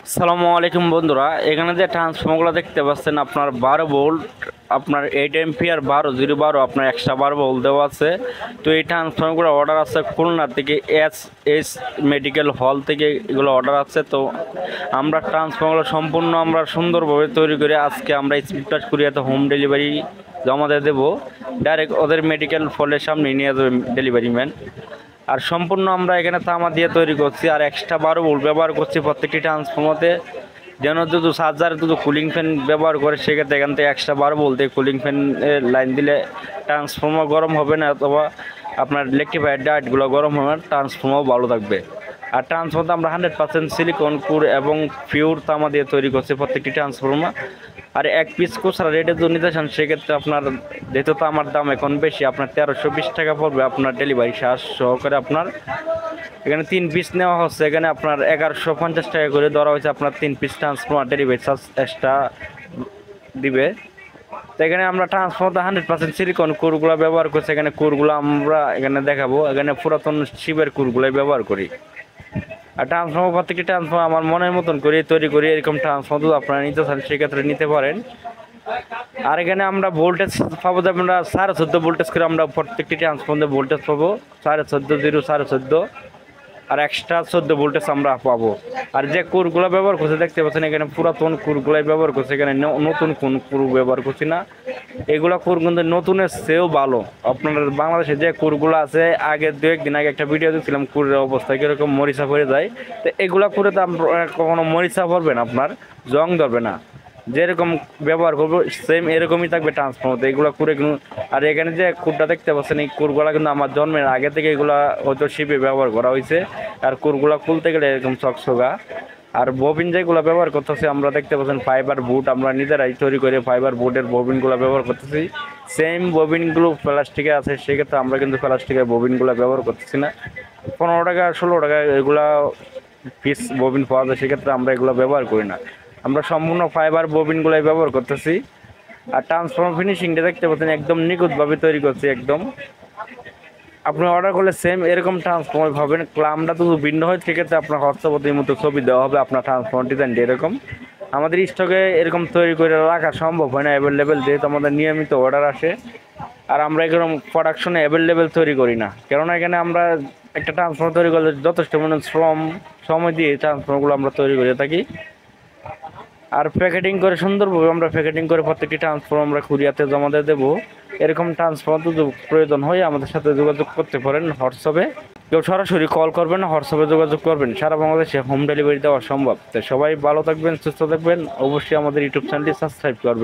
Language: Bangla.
আসসালামু আলাইকুম বন্ধুরা, এখানে যে ট্রান্সফর্মারগুলো দেখতে পাচ্ছেন আপনার 12 ভোল্ট, আপনার 8 এম্পিয়ার 12 আপনার এক্সট্রা 12 ভোল্ট দেওয়া আছে। তো এই ট্রান্সফর্মারগুলো অর্ডার আছে খুলনা থেকে, এস মেডিকেল হল থেকে এগুলো অর্ডার আছে। তো আমরা ট্রান্সফর্মারগুলো সম্পূর্ণ আমরা সুন্দরভাবে তৈরি করে আজকে আমরা স্পিড কুরিয়াতে হোম ডেলিভারি জমা দিয়ে দেবো। ডাইরেক্ট ওদের মেডিকেল ফলের সামনে নিয়ে যাবে ডেলিভারি ম্যান। আর সম্পূর্ণ আমরা এখানে তামা দিয়ে তৈরি করছি, আর এক্সট্রা 12 ভোল্ট ব্যবহার করছি প্রত্যেকটি ট্রান্সফর্মারতে। যেন যদি চার্জারে যদি কুলিং ফ্যান ব্যবহার করে, সেক্ষেত্রে এখান থেকে এক্সট্রা 12 ভোল্ট কুলিং ফ্যানের লাইন দিলে ট্রান্সফর্মার গরম হবে না, অথবা আপনার রেকটিফায়ার ডায়েটগুলো গরম হবে না, ট্রান্সফর্মার ভালো থাকবে। আর ট্রান্সফর্মার আমরা 100% সিলিকন কোর এবং পিওর তামা দিয়ে তৈরি করছি প্রত্যেকটি ট্রান্সফর্মার। আর এক পিস খুচরা রেটে যদি নিতে চান, সেক্ষেত্রে আপনার যেহেতু তামার দাম এখন বেশি, আপনার 1320 টাকা পড়বে আপনার ডেলিভারি চার্জ সহকারে। আপনার এখানে 3 পিস নেওয়া হচ্ছে, এখানে আপনার 1150 টাকা করে ধরা হয়েছে। আপনার 3 piece transformer delivery charge extra দিবে। তো এখানে আমরা ট্রান্সফর্মার 100% সিলিকন কোরগুলো ব্যবহার করছি। এখানে কোরগুলো আমরা এখানে দেখাবো, এখানে পুরাতন শিবের কোরগুলোই ব্যবহার করি। আর ট্রান্সফর্মার প্রত্যেকটি ট্রান্সফর্মার আমার মনের মতন করে তৈরি করি। এরকম ট্রান্সফর্মার যদি আপনারা নিতে চান, সেক্ষেত্রে নিতে পারেন। আর এখানে আমরা ভোল্টেজ পাবো, যে আমরা 14.5 ভোল্টেজ করে আমরা প্রত্যেকটি ট্রান্সফর্মারে ভোল্টেজ পাবো 14.5, 0, 14.5, আর এক্সট্রা 14 ভোল্টেজ আমরা পাবো। আর যে কুরগুলো ব্যবহার করছে দেখতে পাচ্ছেন, এখানে পুরাতন কুরগুলাই ব্যবহার করছে, এখানে নতুন কোন কুর ব্যবহার করছি না। এগুলা কুর কিন্তু নতুনের চেয়েও ভালো। আপনার বাংলাদেশে যে কুরগুলো আছে, আগে 2-1 দিন আগে একটা ভিডিও দিয়েছিলাম কুরের অবস্থা কীরকম মরিচা পড়ে যায়। তো এগুলা কুরে তো কখনো মরিচা পড়বে না, আপনার জং ধরবে না। যেরকম ব্যবহার করবো সেম এরকমই থাকবে ট্রান্সফর্মার এগুলো করে। আর এখানে যে কুরটা দেখতে পাচ্ছেন, এই কুরগুলা কিন্তু আমার জন্মের আগে থেকে এগুলা হয়তো শিপে ব্যবহার করা হয়েছে। আর কুরগুলা খুলতে গেলে এরকম চকচকা। আর ববিন যেগুলো ব্যবহার করতেছি আমরা দেখতে পাচ্ছেন ফাইবার বুট, আমরা নিজেরাই তৈরি করে ফাইবার বুটের ববিনগুলো ব্যবহার করতেছি। সেম ববিনগুলো প্লাস্টিকে আছে, সেক্ষেত্রে আমরা কিন্তু প্লাস্টিকের ববিনগুলো ব্যবহার করতেছি না। 15 টাকা 16 টাকা এগুলা পিস ববিন পাওয়া যায়, সেক্ষেত্রে আমরা এগুলো ব্যবহার করি না। আমরা সম্পূর্ণ ফাইবার ববিনগুলাই ব্যবহার করতেছি। আর ট্রান্সফর্মার ফিনিশিংটা দেখতে পাচ্ছেন একদম নিখুঁতভাবে তৈরি করছি একদম। আপনি অর্ডার করলে সেম এরকম ট্রান্সফর্মার পাবেন। ক্লামটা তো ভিন্ন হয়, সেক্ষেত্রে আপনার হোয়াটসঅ্যাপের মতো ছবি দেওয়া হবে আপনার ট্রান্সফর্মার ডিজাইনটি এরকম। আমাদের স্টকে এরকম তৈরি করে রাখা সম্ভব হয় না অ্যাভেলেবেল, যেহেতু আমাদের নিয়মিত অর্ডার আসে। আর আমরা এরকম প্রোডাকশনে অ্যাভেলেবেল তৈরি করি না, কেননা এখানে আমরা একটা ট্রান্সফর্মার তৈরি করলে যথেষ্ট মানে সময় দিয়ে ট্রান্সফর্মারগুলো আমরা তৈরি করে থাকি। আর প্যাকেটিং করে সুন্দরভাবে আমরা প্যাকেটিং করে প্রত্যেকটি ট্রান্সফর্মার আমরা কুরিয়াতে জমা দিয়ে দেবো। এরকম ট্রান্সফর্মার যদি প্রয়োজন হয় আমাদের সাথে যোগাযোগ করতে পারেন হোয়াটসঅ্যাপে। কেউ সরাসরি কল করবেন, হোয়াটসঅ্যাপে যোগাযোগ করবেন। সারা বাংলাদেশে হোম ডেলিভারি দেওয়া সম্ভব। তাই সবাই ভালো থাকবেন, সুস্থ থাকবেন। অবশ্যই আমাদের ইউটিউব চ্যানেলটি সাবস্ক্রাইব করবেন।